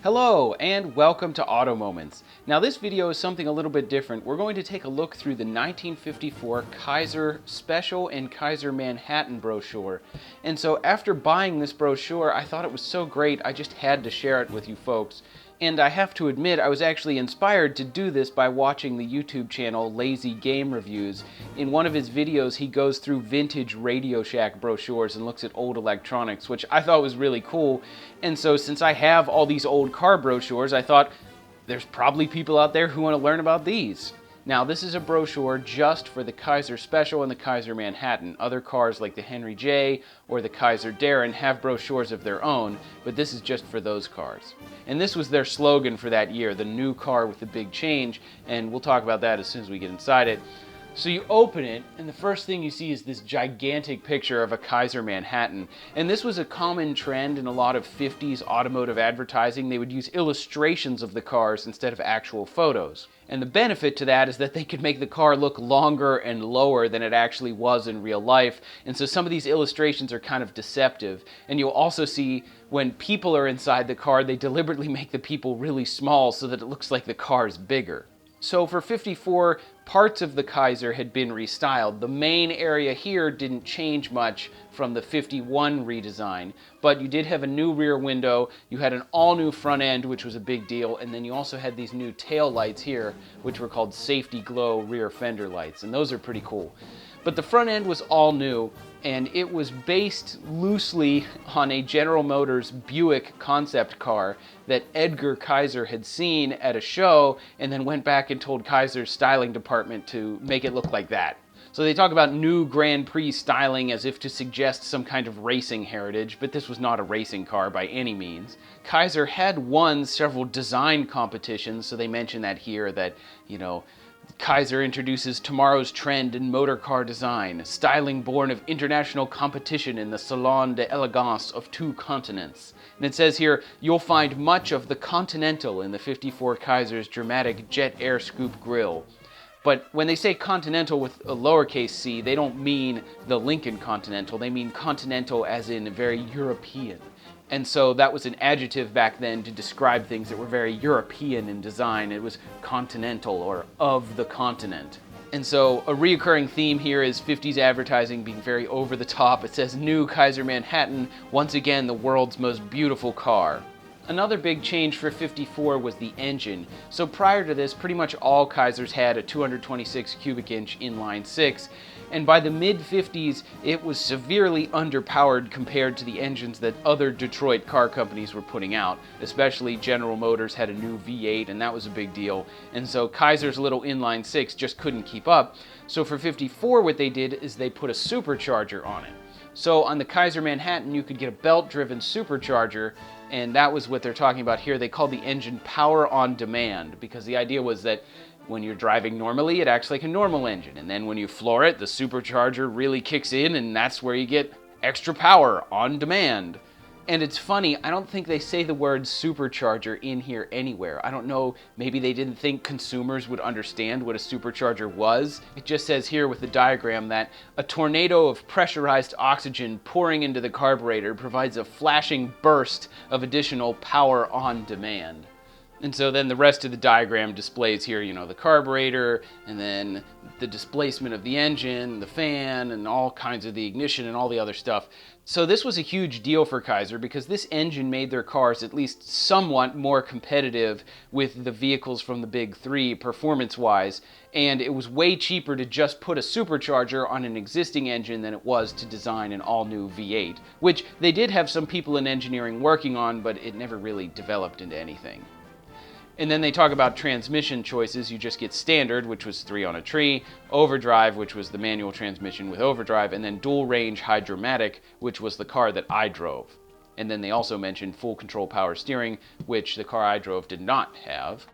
Hello and welcome to AutoMoments. Now this video is something a little bit different. We're going to take a look through the 1954 Kaiser Special and Kaiser Manhattan brochure. And so after buying this brochure, I thought it was so great I just had to share it with you folks. And I have to admit, I was actually inspired to do this by watching the YouTube channel Lazy Game Reviews. In one of his videos, he goes through vintage Radio Shack brochures and looks at old electronics, which I thought was really cool. And so since I have all these old car brochures, I thought there's probably people out there who want to learn about these. Now, this is a brochure just for the Kaiser Special and the Kaiser Manhattan. Other cars like the Henry J or the Kaiser Darren have brochures of their own, but this is just for those cars. And this was their slogan for that year, the new car with the big change, and we'll talk about that as soon as we get inside it. So you open it, and the first thing you see is this gigantic picture of a Kaiser Manhattan. And this was a common trend in a lot of 50s automotive advertising. They would use illustrations of the cars instead of actual photos. And the benefit to that is that they could make the car look longer and lower than it actually was in real life. And so some of these illustrations are kind of deceptive. And you'll also see when people are inside the car, they deliberately make the people really small so that it looks like the car is bigger. So for 54, parts of the Kaiser had been restyled. The main area here didn't change much from the 51 redesign, but you did have a new rear window, you had an all-new front end, which was a big deal, and then you also had these new tail lights here, which were called safety glow rear fender lights, and those are pretty cool. But the front end was all new, and it was based loosely on a General Motors Buick concept car that Edgar Kaiser had seen at a show and then went back and told Kaiser's styling department to make it look like that. So they talk about new Grand Prix styling as if to suggest some kind of racing heritage, but this was not a racing car by any means. Kaiser had won several design competitions, so they mention that here that, Kaiser introduces tomorrow's trend in motor car design, styling born of international competition in the Salon d'Elegance of two continents. And it says here, you'll find much of the Continental in the 54 Kaiser's dramatic jet air scoop grille. But when they say Continental with a lowercase c, they don't mean the Lincoln Continental, they mean Continental as in very European. And so that was an adjective back then to describe things that were very European in design. It was continental or of the continent. And so a reoccurring theme here is 50s advertising being very over the top. It says new Kaiser Manhattan, once again the world's most beautiful car. Another big change for 54 was the engine. So prior to this, pretty much all Kaisers had a 226 cubic inch inline six, and by the mid-50s, it was severely underpowered compared to the engines that other Detroit car companies were putting out. Especially General Motors had a new V8, and that was a big deal. And so Kaiser's little inline six just couldn't keep up. So for 54, what they did is they put a supercharger on it. So on the Kaiser Manhattan, you could get a belt-driven supercharger, and that was what they're talking about here. They called the engine power on demand, because the idea was that when you're driving normally, it acts like a normal engine, and then when you floor it, the supercharger really kicks in, and that's where you get extra power on demand. And it's funny, I don't think they say the word supercharger in here anywhere. I don't know, maybe they didn't think consumers would understand what a supercharger was. It just says here with the diagram that a tornado of pressurized oxygen pouring into the carburetor provides a flashing burst of additional power on demand. And so then the rest of the diagram displays here, the carburetor, and then the displacement of the engine, the fan, and all kinds of the ignition and all the other stuff. So this was a huge deal for Kaiser because this engine made their cars at least somewhat more competitive with the vehicles from the big three performance-wise, and it was way cheaper to just put a supercharger on an existing engine than it was to design an all-new V8, which they did have some people in engineering working on, but it never really developed into anything. And then they talk about transmission choices. You just get standard, which was 3 on a tree, overdrive, which was the manual transmission with overdrive, and then dual range hydromatic, which was the car that I drove. And then they also mentioned full control power steering, which the car I drove did not have.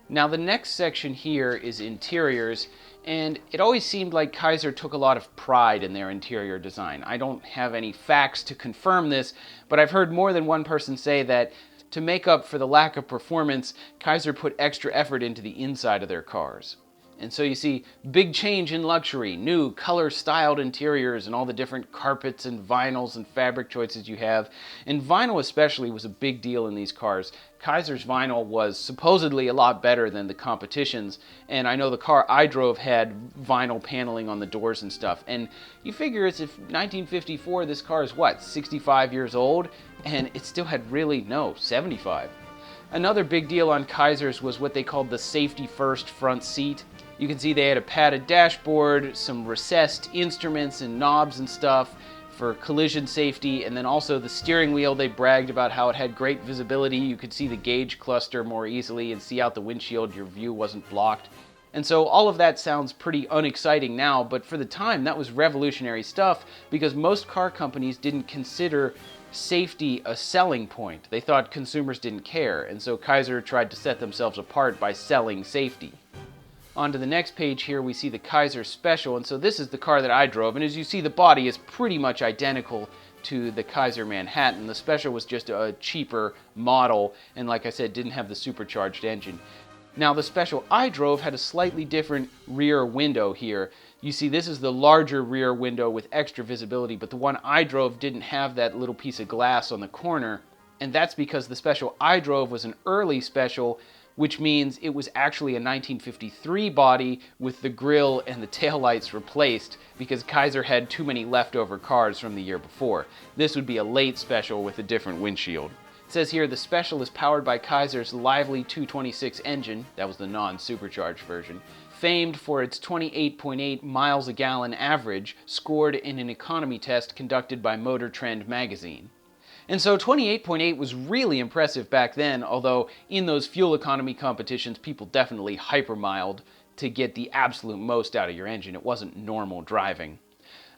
Now the next section here is interiors, and it always seemed like Kaiser took a lot of pride in their interior design. I don't have any facts to confirm this, but I've heard more than one person say that to make up for the lack of performance, Kaiser put extra effort into the inside of their cars. And so you see big change in luxury, new color-styled interiors and all the different carpets and vinyls and fabric choices you have. And vinyl especially was a big deal in these cars. Kaiser's vinyl was supposedly a lot better than the competition's, and I know the car I drove had vinyl paneling on the doors and stuff. And you figure it's if 1954, this car is what, 65 years old? And it still had really, no, 75. Another big deal on Kaiser's was what they called the safety first front seat. You can see they had a padded dashboard, some recessed instruments and knobs and stuff for collision safety, and then also the steering wheel, they bragged about how it had great visibility. You could see the gauge cluster more easily and see out the windshield. Your view wasn't blocked. And so all of that sounds pretty unexciting now, but for the time that was revolutionary stuff because most car companies didn't consider safety a selling point. They thought consumers didn't care, and so Kaiser tried to set themselves apart by selling safety. On to the next page here, we see the Kaiser Special, and so this is the car that I drove, and as you see, the body is pretty much identical to the Kaiser Manhattan. The Special was just a cheaper model, and like I said, didn't have the supercharged engine. Now, the Special I drove had a slightly different rear window here. You see, this is the larger rear window with extra visibility, but the one I drove didn't have that little piece of glass on the corner, and that's because the Special I drove was an early Special, which means it was actually a 1953 body with the grille and the taillights replaced because Kaiser had too many leftover cars from the year before. This would be a late Special with a different windshield. It says here the Special is powered by Kaiser's lively 226 engine, that was the non-supercharged version, famed for its 28.8 miles a gallon average, scored in an economy test conducted by Motor Trend magazine. And so 28.8 was really impressive back then, although in those fuel economy competitions, people definitely hypermiled to get the absolute most out of your engine. It wasn't normal driving.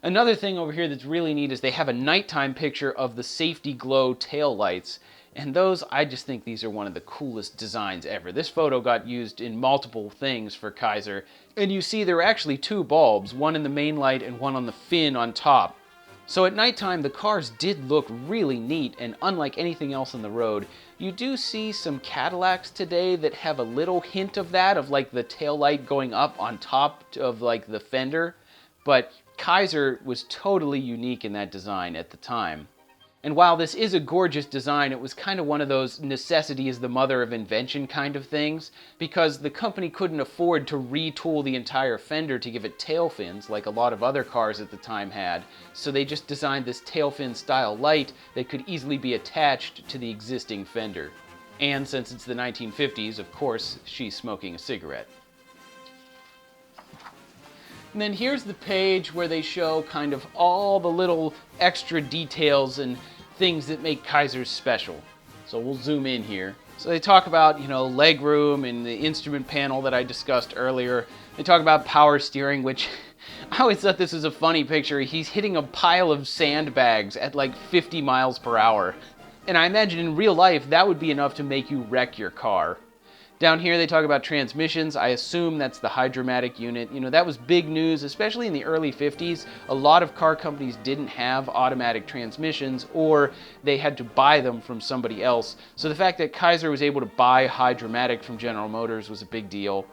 Another thing over here that's really neat is they have a nighttime picture of the safety glow tail lights, and those, I just think these are one of the coolest designs ever. This photo got used in multiple things for Kaiser, and you see there are actually two bulbs, one in the main light and one on the fin on top. So at nighttime, the cars did look really neat, and unlike anything else on the road, you do see some Cadillacs today that have a little hint of that, of like the tail light going up on top of like the fender, but Kaiser was totally unique in that design at the time. And while this is a gorgeous design, it was kind of one of those necessity is the mother of invention kind of things, because the company couldn't afford to retool the entire fender to give it tail fins like a lot of other cars at the time had, so they just designed this tail fin style light that could easily be attached to the existing fender. And since it's the 1950s, of course, she's smoking a cigarette. And then here's the page where they show kind of all the little extra details and things that make Kaiser's special. So we'll zoom in here. So they talk about, leg room and the instrument panel that I discussed earlier. They talk about power steering, which I always thought this was a funny picture. He's hitting a pile of sandbags at like 50 miles per hour. And I imagine in real life that would be enough to make you wreck your car. Down here they talk about transmissions. I assume that's the hydromatic unit. That was big news, especially in the early 50s. A lot of car companies didn't have automatic transmissions, or they had to buy them from somebody else. So the fact that Kaiser was able to buy hydromatic from General Motors was a big deal.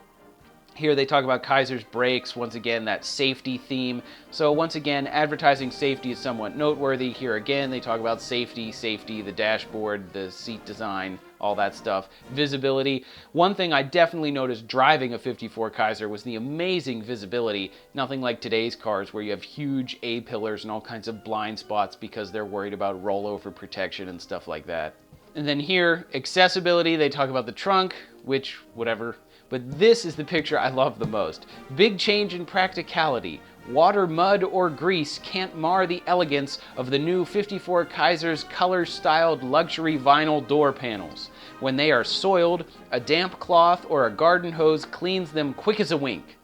Here they talk about Kaiser's brakes, once again, that safety theme. So once again, advertising safety is somewhat noteworthy. Here again, they talk about safety, the dashboard, the seat design, all that stuff. Visibility. One thing I definitely noticed driving a 54 Kaiser was the amazing visibility. Nothing like today's cars where you have huge A-pillars and all kinds of blind spots because they're worried about rollover protection and stuff like that. And then here, accessibility, they talk about the trunk, which, whatever. But this is the picture I love the most. Big change in practicality. Water, mud, or grease can't mar the elegance of the new 54 Kaiser's color-styled luxury vinyl door panels. When they are soiled, a damp cloth or a garden hose cleans them quick as a wink.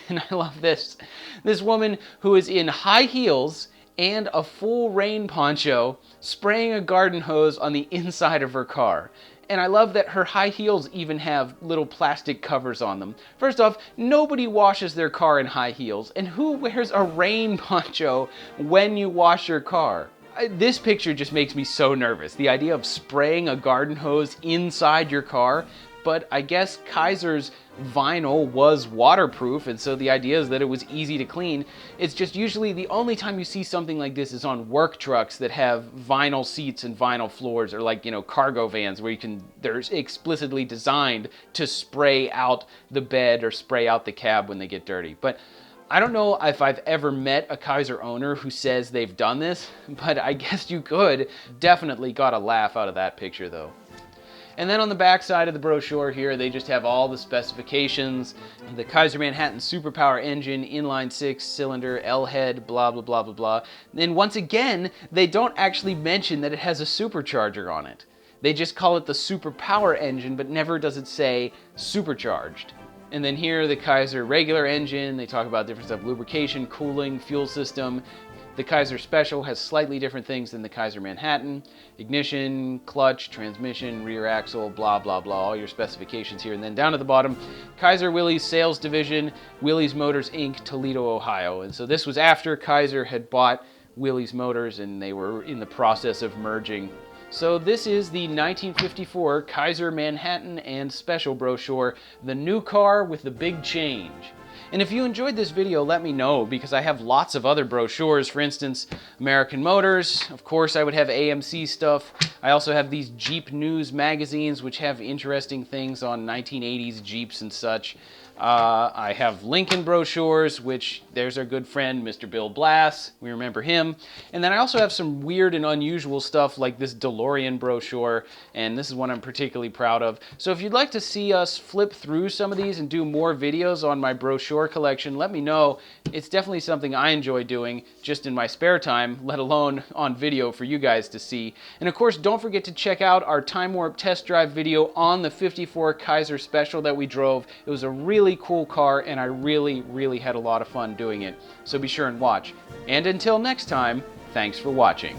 And I love this. This woman who is in high heels and a full rain poncho spraying a garden hose on the inside of her car. And I love that her high heels even have little plastic covers on them. First off, nobody washes their car in high heels, and who wears a rain poncho when you wash your car? This picture just makes me so nervous. The idea of spraying a garden hose inside your car, but I guess Kaiser's vinyl was waterproof, and so the idea is that it was easy to clean. It's just usually the only time you see something like this is on work trucks that have vinyl seats and vinyl floors, or like, you know, cargo vans where they're explicitly designed to spray out the bed or spray out the cab when they get dirty. But I don't know if I've ever met a Kaiser owner who says they've done this, but I guess you could. Definitely got a laugh out of that picture though. And then on the back side of the brochure here, they just have all the specifications. The Kaiser Manhattan Superpower engine, inline 6-cylinder, L-head, blah, blah, blah, blah, blah. And once again, they don't actually mention that it has a supercharger on it. They just call it the Superpower engine, but never does it say supercharged. And then here, the Kaiser regular engine, they talk about different stuff, lubrication, cooling, fuel system. The Kaiser Special has slightly different things than the Kaiser Manhattan. Ignition, clutch, transmission, rear axle, blah, blah, blah, all your specifications here. And then down at the bottom, Kaiser Willys Sales Division, Willys Motors Inc., Toledo, Ohio. And so this was after Kaiser had bought Willys Motors and they were in the process of merging. So this is the 1954 Kaiser Manhattan and Special brochure, the new car with the big change. And if you enjoyed this video, let me know, because I have lots of other brochures. For instance, American Motors. Of course, I would have AMC stuff. I also have these Jeep News magazines, which have interesting things on 1980s Jeeps and such. I have Lincoln brochures, which there's our good friend, Mr. Bill Blass. We remember him. And then I also have some weird and unusual stuff like this DeLorean brochure, and this is one I'm particularly proud of. So if you'd like to see us flip through some of these and do more videos on my brochure collection, let me know. It's definitely something I enjoy doing just in my spare time, let alone on video for you guys to see. And of course, don't forget to check out our Time Warp test drive video on the 54 Kaiser Special that we drove. It was a really cool car, and I really had a lot of fun doing it. So be sure and watch. And until next time, thanks for watching.